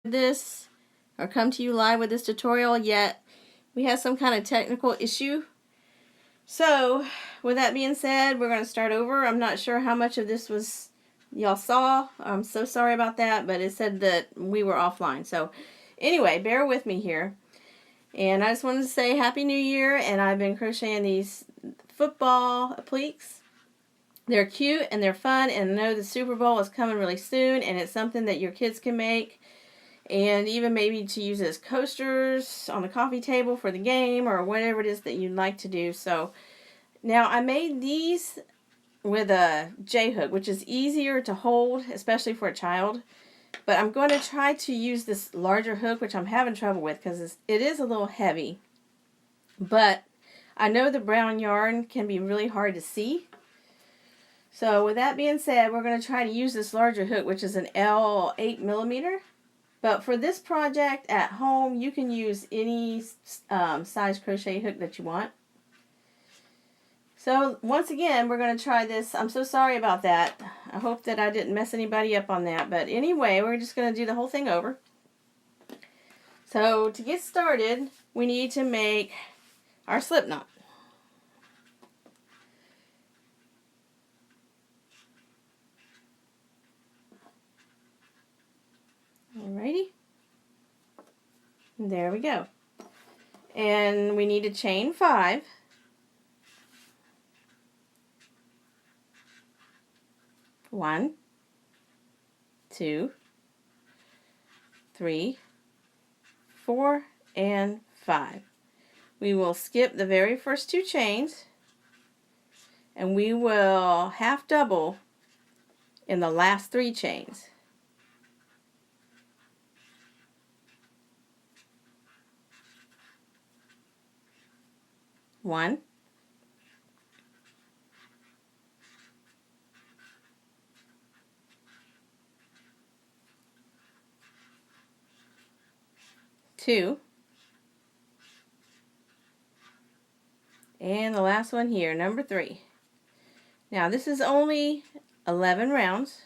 this or come to you live with this tutorial yet. We have some kind of technical issue. So with that being said, we're going to start over. I'm not sure how much of this was y'all saw. I'm so sorry about that, but it said that we were offline. So anyway, bear with me here. And I just wanted to say Happy New Year, and I've been crocheting these football appliques. They're cute and they're fun, and I know the Super Bowl is coming really soon, and it's something that your kids can make, and even maybe to use as coasters on the coffee table for the game or whatever it is that you'd like to do. So now I made these with a J-hook, which is easier to hold, especially for a child. But I'm going to try to use this larger hook, which I'm having trouble with because it is a little heavy. But I know the brown yarn can be really hard to see. So with that being said, we're going to try to use this larger hook, which is an L 8mm. But for this project at home, you can use any size crochet hook that you want. So once again, we're going to try this. I'm so sorry about that. I hope that I didn't mess anybody up on that. But anyway, we're just going to do the whole thing over. So to get started, we need to make our slip knot. Alrighty. There we go. And we need to chain 5. 1, 2, 3, 4, and 5. We will skip the very first 2 chains, and we will half double in the last 3 chains. 1, 2, and the last one here, number 3. Now this is only 11 rounds.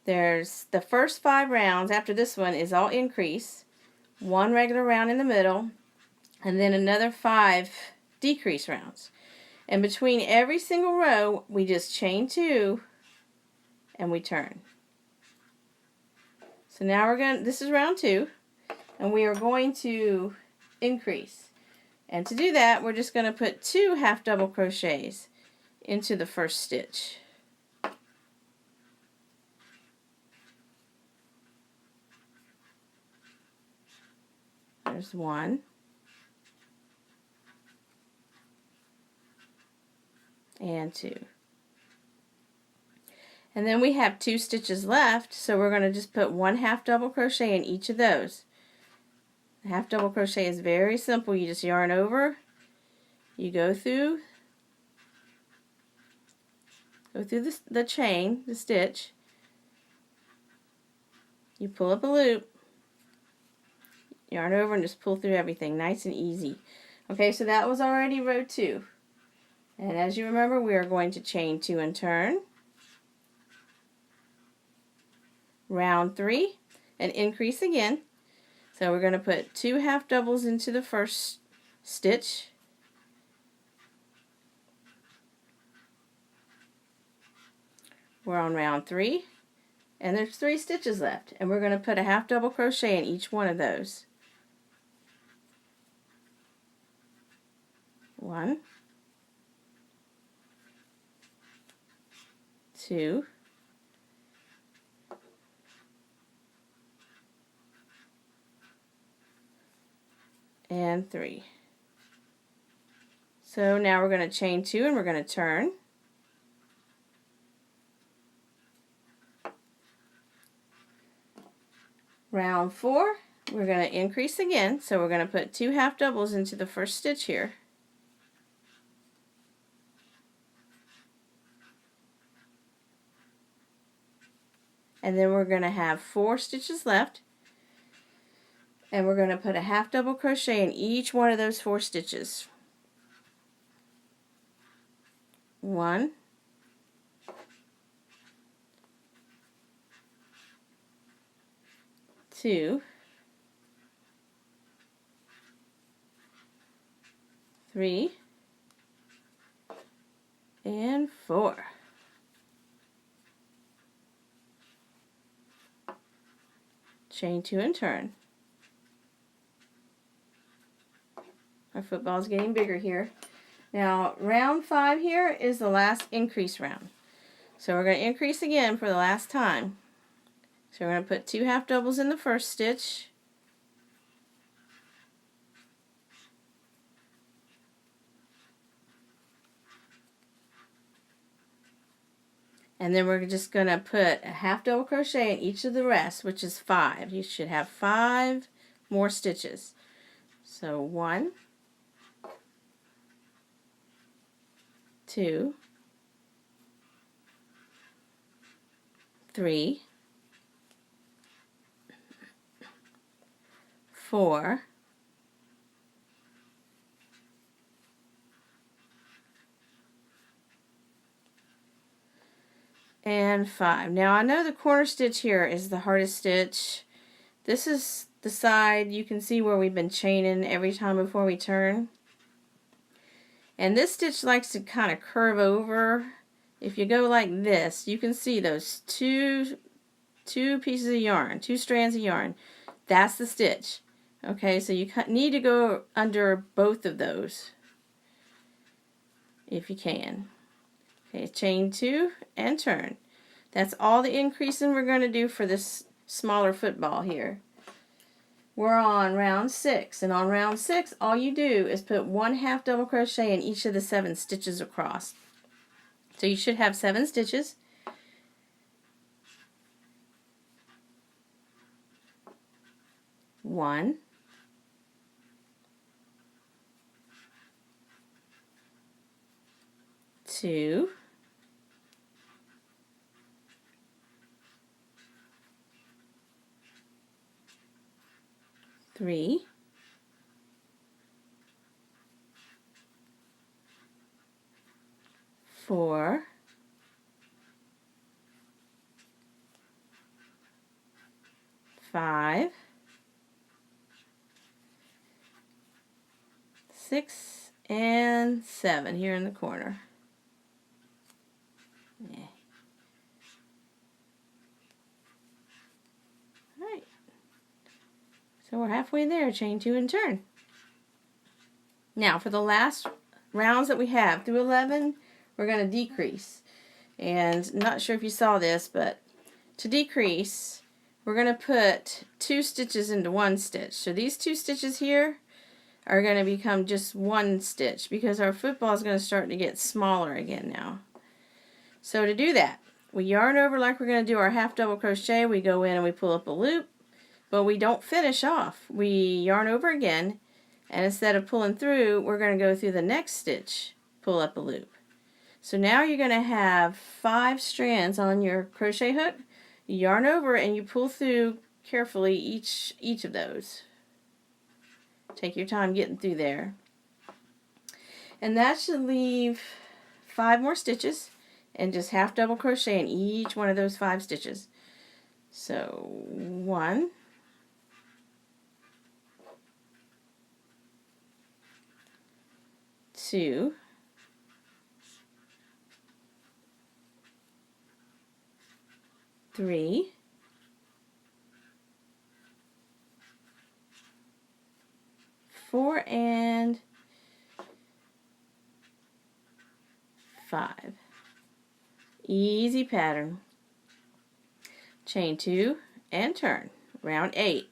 There's the first 5 rounds after this one is all increase, 1 regular round in the middle, and then another 5 decrease rounds. And between every single row, we just chain 2 and we turn. So now this is round 2, and we are going to increase. And to do that, we're just going to put 2 half double crochets into the first stitch. There's 1. And 2. And then we have 2 stitches left, so we're going to just put 1 half double crochet in each of those. The half double crochet is very simple. You just yarn over, you go through the chain, the stitch, you pull up a loop, yarn over, and just pull through everything, nice and easy. Okay, so that was already row 2. And as you remember, we are going to chain 2 and turn. Round 3 and increase again. So we're going to put 2 half doubles into the first stitch. We're on round 3, and there's 3 stitches left, and we're going to put a half double crochet in each one of those. 1, 2, and 3. So now we're going to chain 2 and we're going to turn. Round 4, we're going to increase again, so we're going to put 2 half doubles into the first stitch here. And then we're going to have 4 stitches left, and we're going to put a half double crochet in each one of those 4 stitches. 1, 2, 3, and 4. Chain 2 and turn. Our football's getting bigger here. Now, round 5 here is the last increase round. So we're going to increase again for the last time. So we're going to put 2 half doubles in the first stitch. And then we're just going to put a half double crochet in each of the rest, which is 5. You should have 5 more stitches. So 1, 2, 3, 4, and 5. Now I know the corner stitch here is the hardest stitch. This is the side you can see where we've been chaining every time before we turn. And this stitch likes to kind of curve over. If you go like this, you can see those two pieces of yarn, 2 strands of yarn. That's the stitch. Okay, so you need to go under both of those if you can. Okay, chain 2 and turn. That's all the increasing we're going to do for this smaller football here. We're on round 6, and on round 6 all you do is put 1 half double crochet in each of the 7 stitches across. So you should have 7 stitches. One, 2, 3, 4, 5, 6, and 7 here in the corner. Yeah. Alright. So we're halfway there. Chain 2 and turn. Now for the last rounds that we have through 11, we're going to decrease. And not sure if you saw this, but to decrease, we're going to put 2 stitches into 1 stitch. So these 2 stitches here are going to become just 1 stitch because our football is going to start to get smaller again now. So to do that, we yarn over like we're going to do our half double crochet. We go in and we pull up a loop, but we don't finish off. We yarn over again, and instead of pulling through, we're going to go through the next stitch, pull up a loop. So now you're going to have 5 strands on your crochet hook. You yarn over and you pull through carefully each of those. Take your time getting through there. And that should leave 5 more stitches and just half double crochet in each one of those 5 stitches. So 1, 2, 3, 4, and 5. Easy pattern. Chain 2 and turn. Round 8.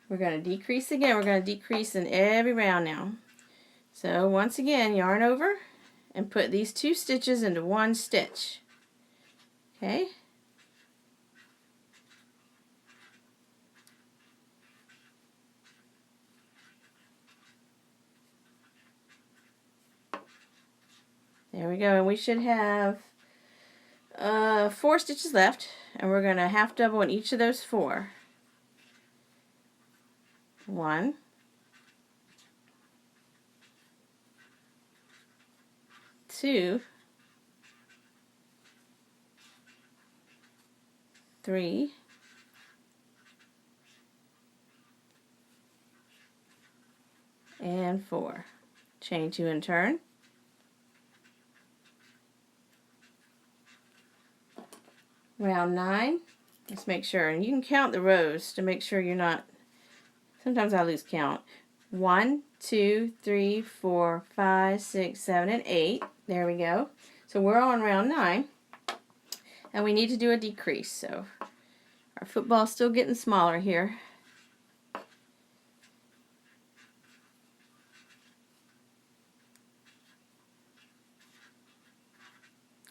We're going to decrease again. We're going to decrease in every round now. So once again, yarn over and put these 2 stitches into 1 stitch. Okay? There we go. And we should have 4 stitches left, and we're going to half double in each of those 4. 1, 2, 3, and 4. Chain 2 and turn. Round 9. Let's make sure, and you can count the rows to make sure you're not, sometimes I lose count. 1, 2, 3, 4, 5, 6, 7, and 8. There we go. So we're on round 9, and we need to do a decrease. So our football's still getting smaller here.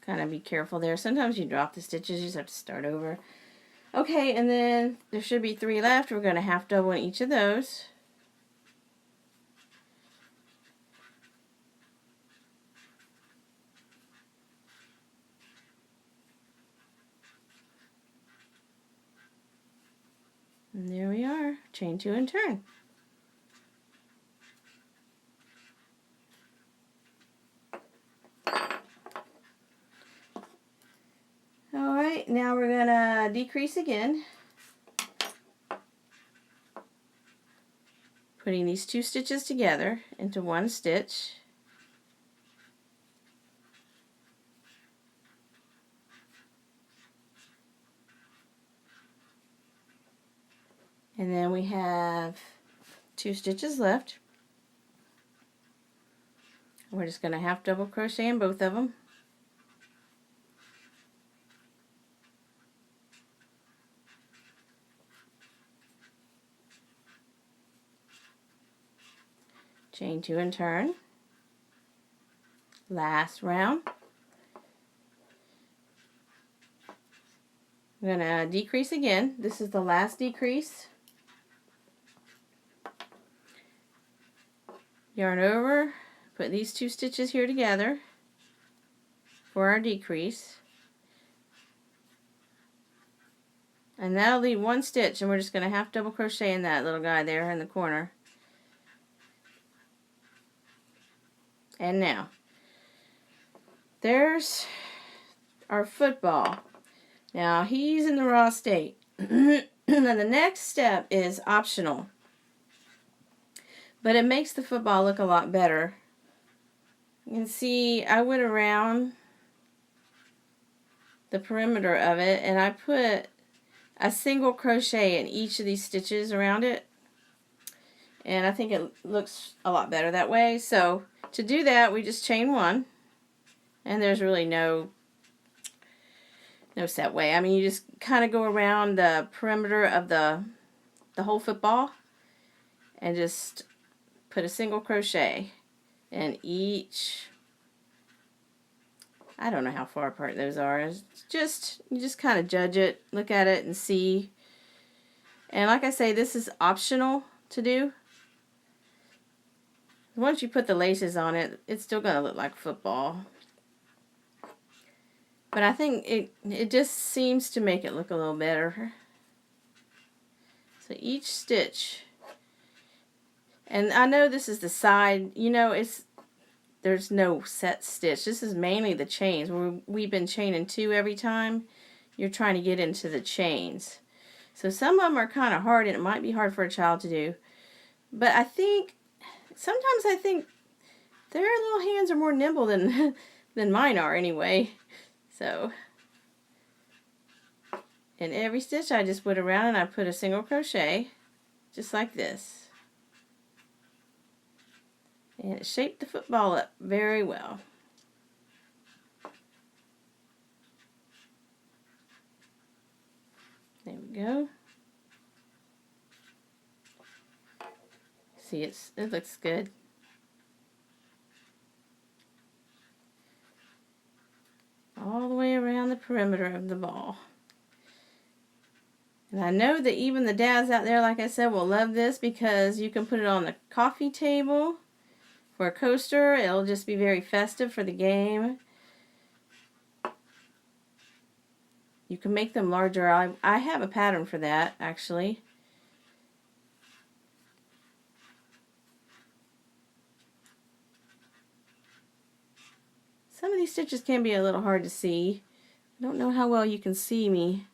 Kind of be careful there. Sometimes you drop the stitches, you just have to start over. Okay, and then there should be 3 left. We're going to half double in each of those. And there we are. Chain 2 and turn. Alright, now we're going to decrease again. Putting these 2 stitches together into 1 stitch. And then we have 2 stitches left. We're just going to half double crochet in both of them. Chain 2 and turn. Last round. I'm going to decrease again. This is the last decrease. Yarn over, put these 2 stitches here together for our decrease. And that'll leave 1 stitch, and we're just going to half double crochet in that little guy there in the corner. And now, there's our football. Now, he's in the raw state. And the next step is optional. But it makes the football look a lot better. You can see I went around the perimeter of it, and I put a single crochet in each of these stitches around it. And I think it looks a lot better that way. So to do that, we just chain 1. And there's really no set way. I mean, you just kind of go around the perimeter of the whole football and just put a single crochet in each. I don't know how far apart those are. It's just, you just kind of judge it, look at it, and see. And like I say, this is optional to do. Once you put the laces on it, it's still going to look like football. But I think it just seems to make it look a little better. So each stitch, and I know this is the side, you know, there's no set stitch. This is mainly the chains. We've been chaining 2 every time you're trying to get into the chains. So some of them are kind of hard, and it might be hard for a child to do. But I think, sometimes I think their little hands are more nimble than mine are anyway. So, in every stitch I just went around and I put a single crochet, just like this. And it shaped the football up very well. There we go. See, it looks good. All the way around the perimeter of the ball. And I know that even the dads out there, like I said, will love this because you can put it on the coffee table for a coaster. It'll just be very festive for the game. You can make them larger. I have a pattern for that, actually. Some of these stitches can be a little hard to see. I don't know how well you can see me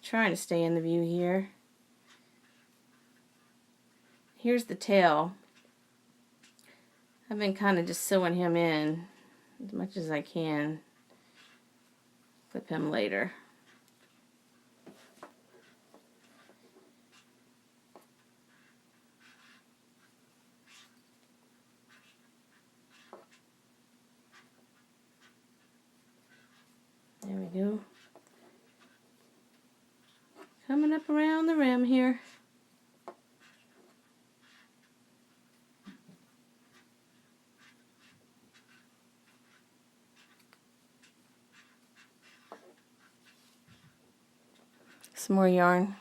trying to stay in the view here. Here's the tail. I've been kind of just sewing him in as much as I can. Clip him later. There we go. Coming up around the rim here. Some more yarn.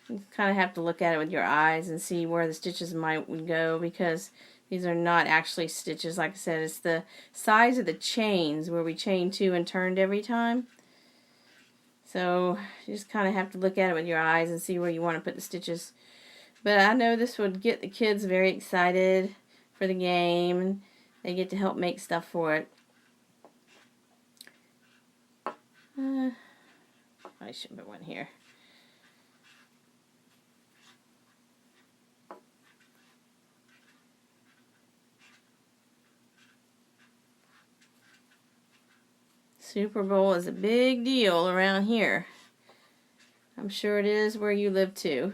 You kind of have to look at it with your eyes and see where the stitches might go, because these are not actually stitches. Like I said, it's the size of the chains where we chain two and turned every time. So you just kind of have to look at it with your eyes and see where you want to put the stitches. But I know this would get the kids very excited for the game. They get to help make stuff for it. I should put one here. Super Bowl is a big deal around here. I'm sure it is where you live too.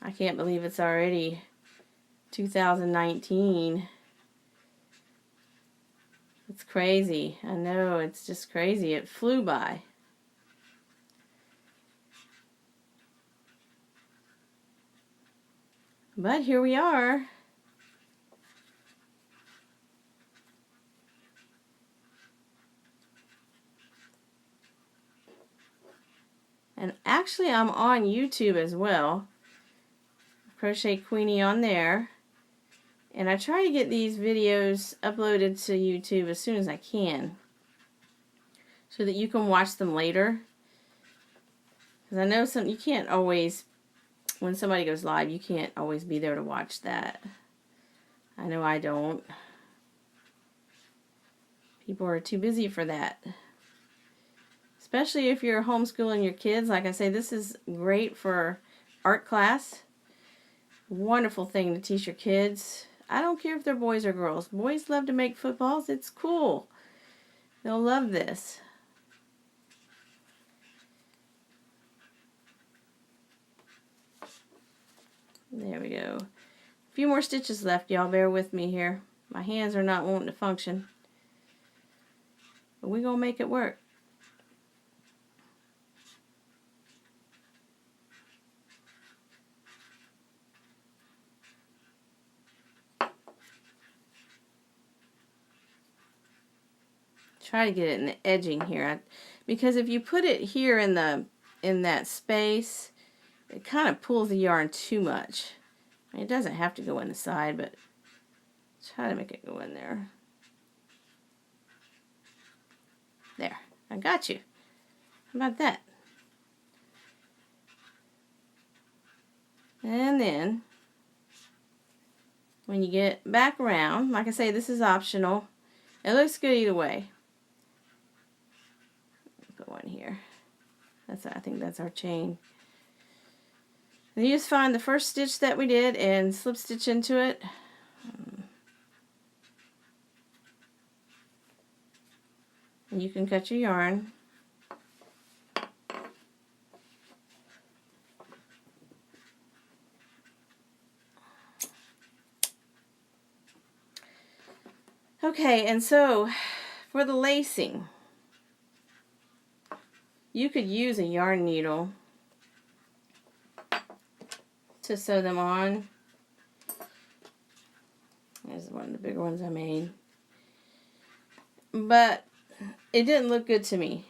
I can't believe it's already 2019. It's crazy. I know, it's just crazy. It flew by. But here we are. And actually I'm on YouTube as well. Crochet Queenie on there. And I try to get these videos uploaded to YouTube as soon as I can, so that you can watch them later. Because I know you can't always, when somebody goes live, you can't always be there to watch that. I know I don't. People are too busy for that. Especially if you're homeschooling your kids. Like I say, this is great for art class. Wonderful thing to teach your kids. I don't care if they're boys or girls. Boys love to make footballs. It's cool. They'll love this. There we go. A few more stitches left, y'all. Bear with me here. My hands are not wanting to function. But we're going to make it work. Try to get it in the edging here, because if you put it here in that space, it kind of pulls the yarn too much. I mean, it doesn't have to go in the side, but try to make it go in there. There, I got you. How about that? And then when you get back around, like I say, this is optional. It looks good either way. Put one here. I think that's our chain. And you just find the first stitch that we did and slip stitch into it. And you can cut your yarn. Okay, and so for the lacing, you could use a yarn needle to sew them on. There's one of the bigger ones I made. But it didn't look good to me.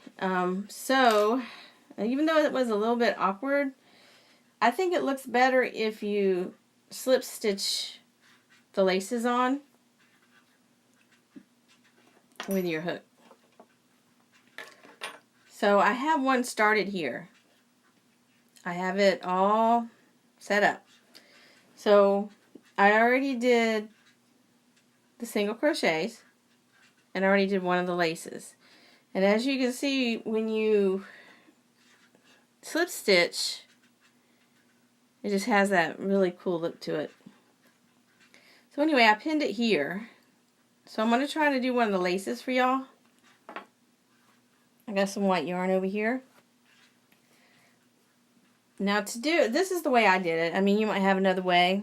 So, even though it was a little bit awkward, I think it looks better if you slip stitch the laces on with your hook. So I have one started here. I have it all set up. So I already did the single crochets, and I already did one of the laces. And as you can see, when you slip stitch, it just has that really cool look to it. So anyway, I pinned it here. So I'm going to try to do one of the laces for y'all. I got some white yarn over here. Now to do it, this is the way I did it. I mean, you might have another way.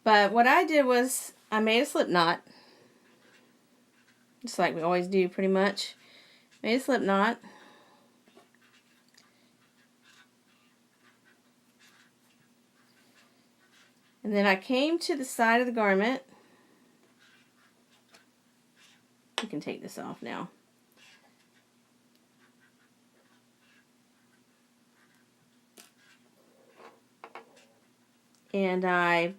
But what I did was I made a slip knot. Just like we always do pretty much. Made a slip knot. And then I came to the side of the garment. You can take this off now. And I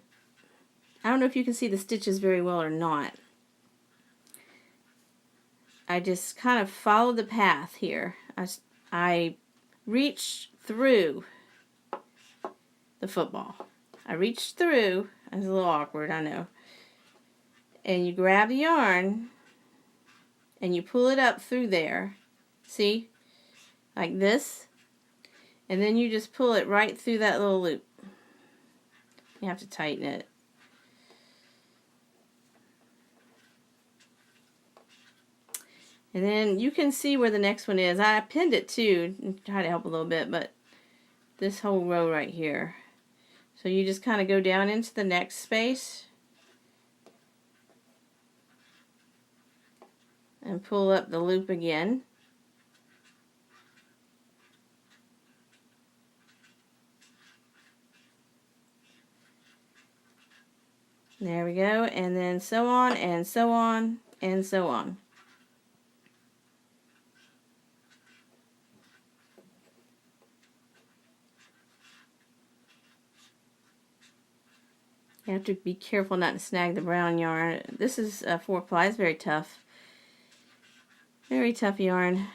don't know if you can see the stitches very well or not. I just kind of followed the path here. I reached through the football. I reached through. It's a little awkward, I know. And you grab the yarn and you pull it up through there. See? Like this. And then you just pull it right through that little loop. You have to tighten it. And then you can see where the next one is. I pinned it too, and try to help a little bit, but this whole row right here. So you just kind of go down into the next space and pull up the loop again. There we go, and then so on and so on and so on. You have to be careful not to snag the brown yarn. This is 4-ply. It's very tough. Very tough yarn.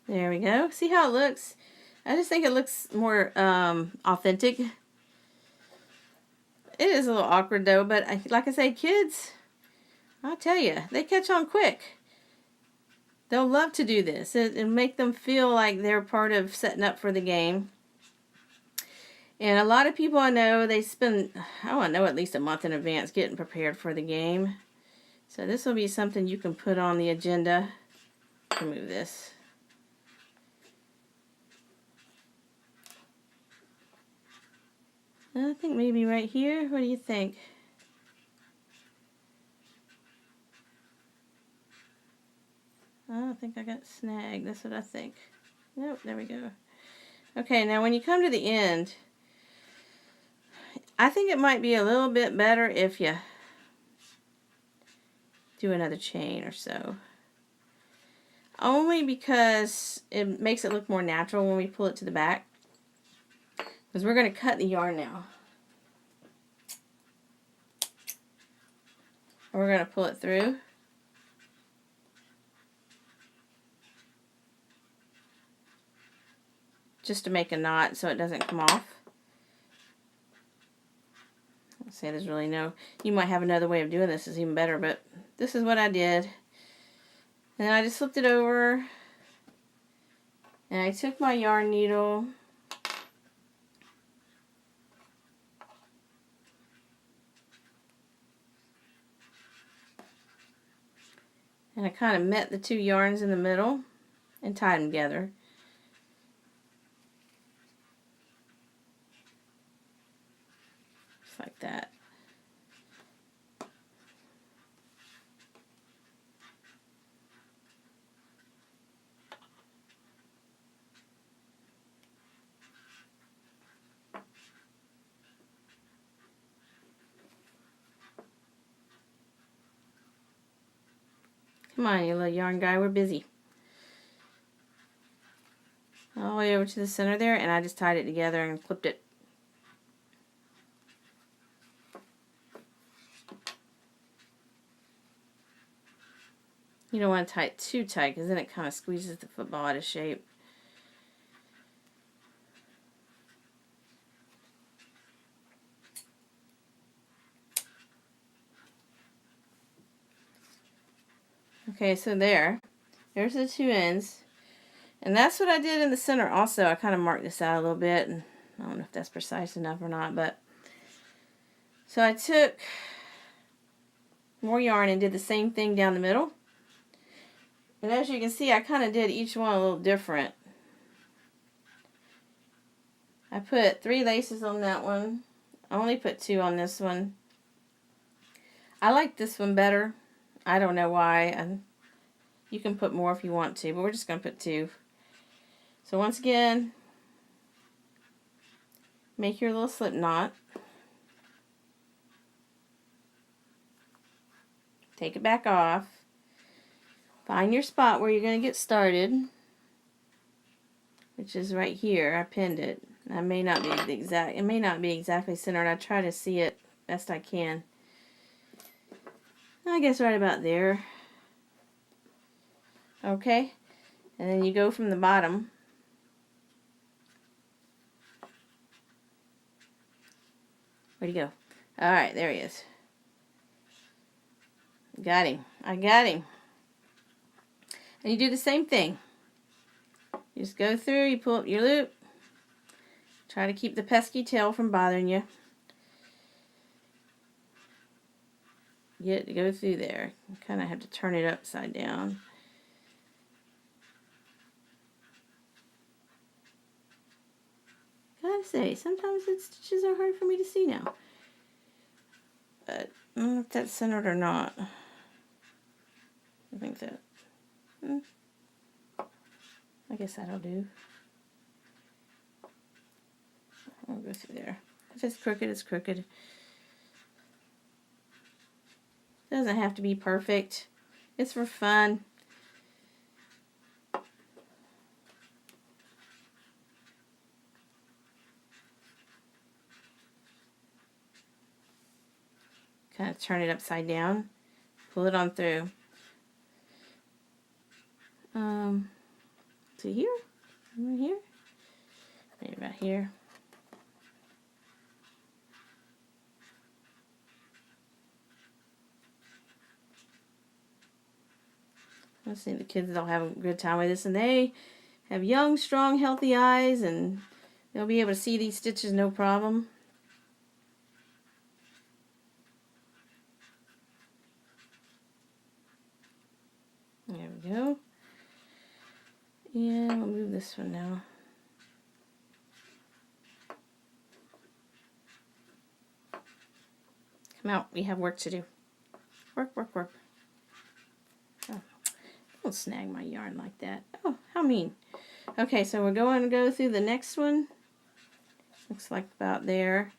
There we go. See how it looks? I just think it looks more authentic. It is a little awkward though, but like I say, kids, I'll tell you, they catch on quick. They'll love to do this and make them feel like they're part of setting up for the game. And a lot of people I know, they spend, I know, at least a month in advance getting prepared for the game. So this will be something you can put on the agenda. Remove this. I think maybe right here. What do you think? I don't think I got snagged. That's what I think. Nope, there we go. Okay, now when you come to the end, I think it might be a little bit better if you do another chain or so. Only because it makes it look more natural when we pull it to the back. Because we're going to cut the yarn now. And we're going to pull it through. Just to make a knot so it doesn't come off. I'll say there's really no, you might have another way of doing this is even better, but this is what I did. And I just flipped it over and I took my yarn needle and I kind of met the two yarns in the middle and tied them together. Like that. Come on, you little yarn guy, we're busy. All the way over to the center there, and I just tied it together and clipped it. You don't want to tie it too tight because then it kind of squeezes the football out of shape. Okay, so there's the two ends. And that's what I did in the center also. I kind of marked this out a little bit, and I don't know if that's precise enough or not, but so I took more yarn and did the same thing down the middle. And as you can see, I kind of did each one a little different. I put 3 laces on that one. I only put 2 on this one. I like this one better. I don't know why. You can put more if you want to, but we're just going to put 2. So once again, make your little slip knot. Take it back off. Find your spot where you're going to get started, which is right here. I pinned it. I may not be it may not be exactly centered. I try to see it best I can. I guess right about there. Okay, and then you go from the bottom. Where'd he go? All right, there he is. Got him. I got him. And you do the same thing. You just go through, you pull up your loop. Try to keep the pesky tail from bothering you. Get it to go through there. You kind of have to turn it upside down. Gotta say, sometimes the stitches are hard for me to see now. But I don't know if that's centered or not. I think that. I guess that'll do. I'll go through there. If it's crooked, it's crooked. Doesn't have to be perfect. It's for fun. Kind of turn it upside down. Pull it on through. To here? Right here? Maybe about here. I see the kids all have a good time with this, and they have young, strong, healthy eyes, and they'll be able to see these stitches no problem. There we go. And we'll move this one now. Come out, we have work to do. Work, work, work. Oh, don't snag my yarn like that. Oh, how mean. Okay, so we're going to go through the next one. Looks like about there.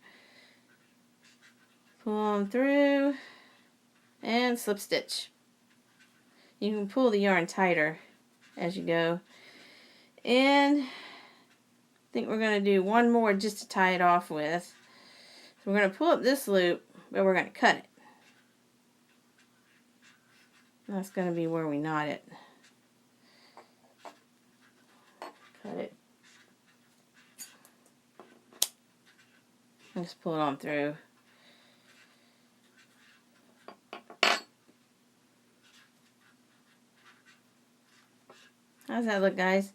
Pull on through and slip stitch. You can pull the yarn tighter as you go. And I think we're going to do one more just to tie it off with. So we're going to pull up this loop, but we're going to cut it. That's going to be where we knot it. Cut it. And just pull it on through. How's that look, guys?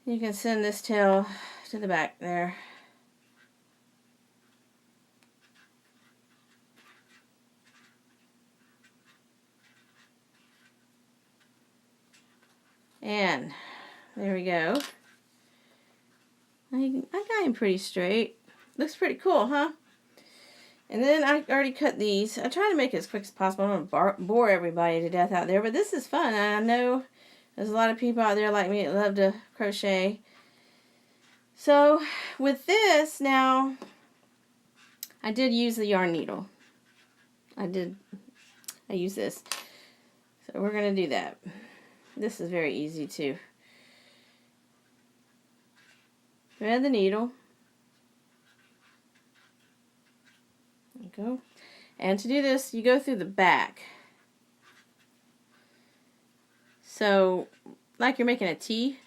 You can send this tail to the back there. And there we go. I got him pretty straight. Looks pretty cool, huh? And then I already cut these. I try to make it as quick as possible. I don't want to bore everybody to death out there, but this is fun. I know there's a lot of people out there like me that love to crochet. So with this now, I did use the yarn needle. I use this. So we're going to do that. This is very easy too. Thread the needle. There you go. And to do this, you go through the back. So, like you're making a T,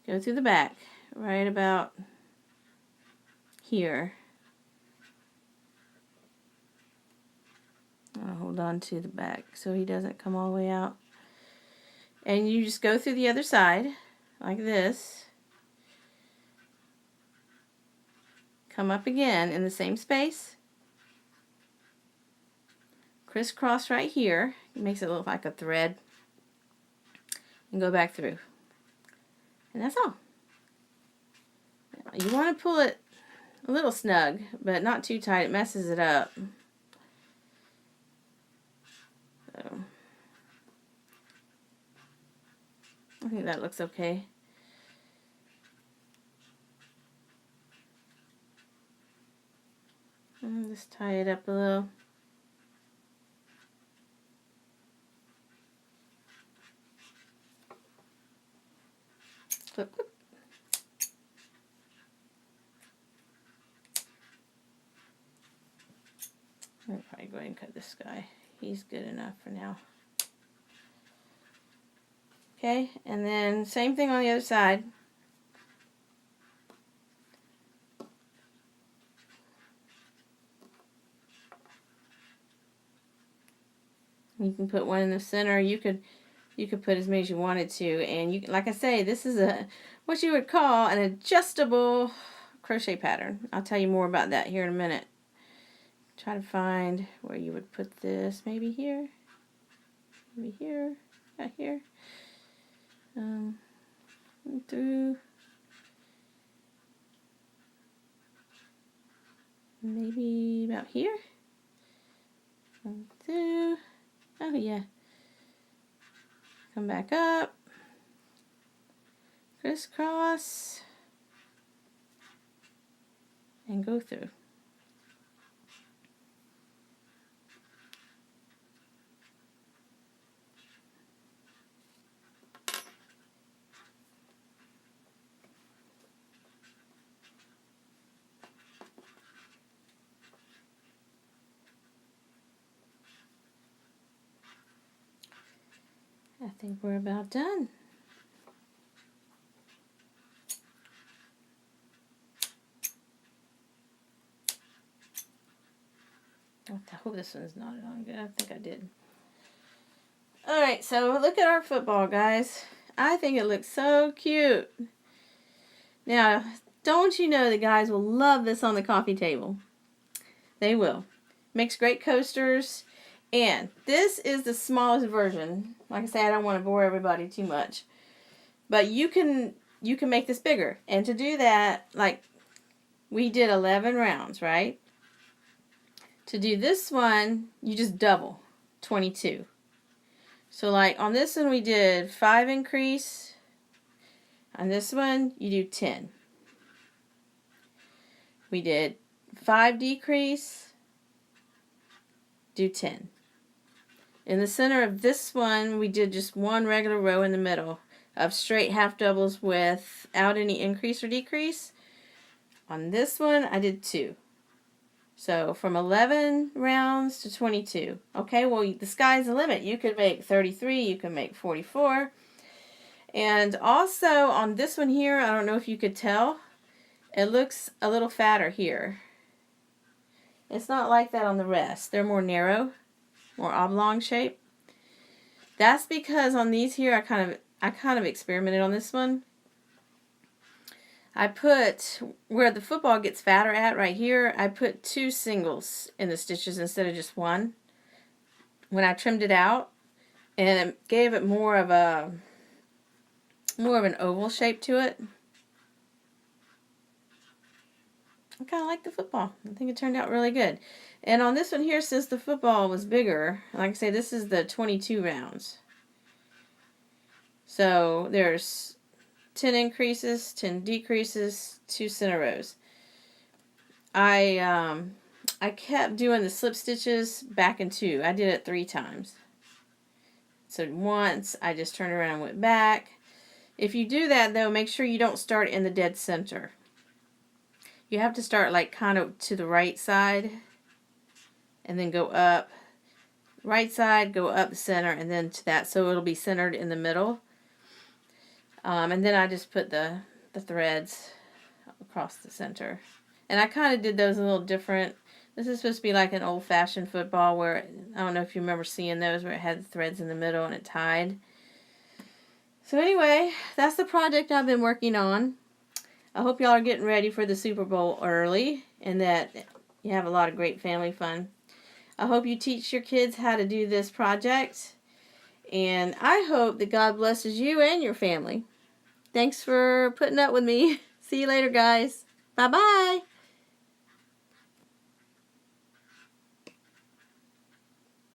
go through the back, right about here. I'll hold on to the back so he doesn't come all the way out. And you just go through the other side like this. Come up again in the same space. Crisscross right here. It makes it look like a thread. And go back through. And that's all. You want to pull it a little snug, but not too tight. It messes it up. So, I think that looks okay. And just tie it up a little. Flip, flip. I'll probably go ahead and cut this guy. He's good enough for now. Okay, and then same thing on the other side. You can put one in the center. You could put as many as you wanted to, and you, like I say, this is a what you would call an adjustable crochet pattern. I'll tell you more about that here in a minute. Try to find where you would put this. Maybe here, maybe here, right here. Through. Maybe about here. Through. Oh yeah. Come back up. Crisscross. And go through. I think we're about done. I hope this one's not on good. I think I did. Alright, so look at our football, guys. I think it looks so cute. Now, don't you know the guys will love this on the coffee table? They will. Makes great coasters. And this is the smallest version. Like I say, I don't want to bore everybody too much. But you can make this bigger. And to do that, like we did 11 rounds, right? To do this one, you just double 22. So like on this one we did 5 increase. On this one you do 10. We did 5 decrease, do 10. In the center of this one we did just one regular row in the middle of straight half doubles without any increase or decrease. On this one I did 2. So from 11 rounds to 22. Okay, well the sky's the limit. You could make 33, you can make 44. And also on this one here, I don't know if you could tell, it looks a little fatter here. It's not like that on the rest. They're more narrow, more oblong shape. That's because on these here, I kind of experimented on this one. I put, where the football gets fatter at right here, I put 2 singles in the stitches instead of just 1. When I trimmed it out, and it gave it more of an oval shape to it. I kind of like the football. I think it turned out really good. And on this one here, since the football was bigger, like I say, this is the 22 rounds. So there's 10 increases, 10 decreases, 2 center rows. I kept doing the slip stitches back and 2. I did it 3 times. So once I just turned around and went back. If you do that though, make sure you don't start in the dead center. You have to start like kind of to the right side and then go up. Right side, go up the center and then to that, so it'll be centered in the middle. And then I just put the threads across the center. And I kind of did those a little different. This is supposed to be like an old-fashioned football where, I don't know if you remember seeing those, where it had the threads in the middle and it tied. So anyway, that's the project I've been working on. I hope y'all are getting ready for the Super Bowl early and that you have a lot of great family fun. I hope you teach your kids how to do this project. And I hope that God blesses you and your family. Thanks for putting up with me. See you later, guys. Bye-bye.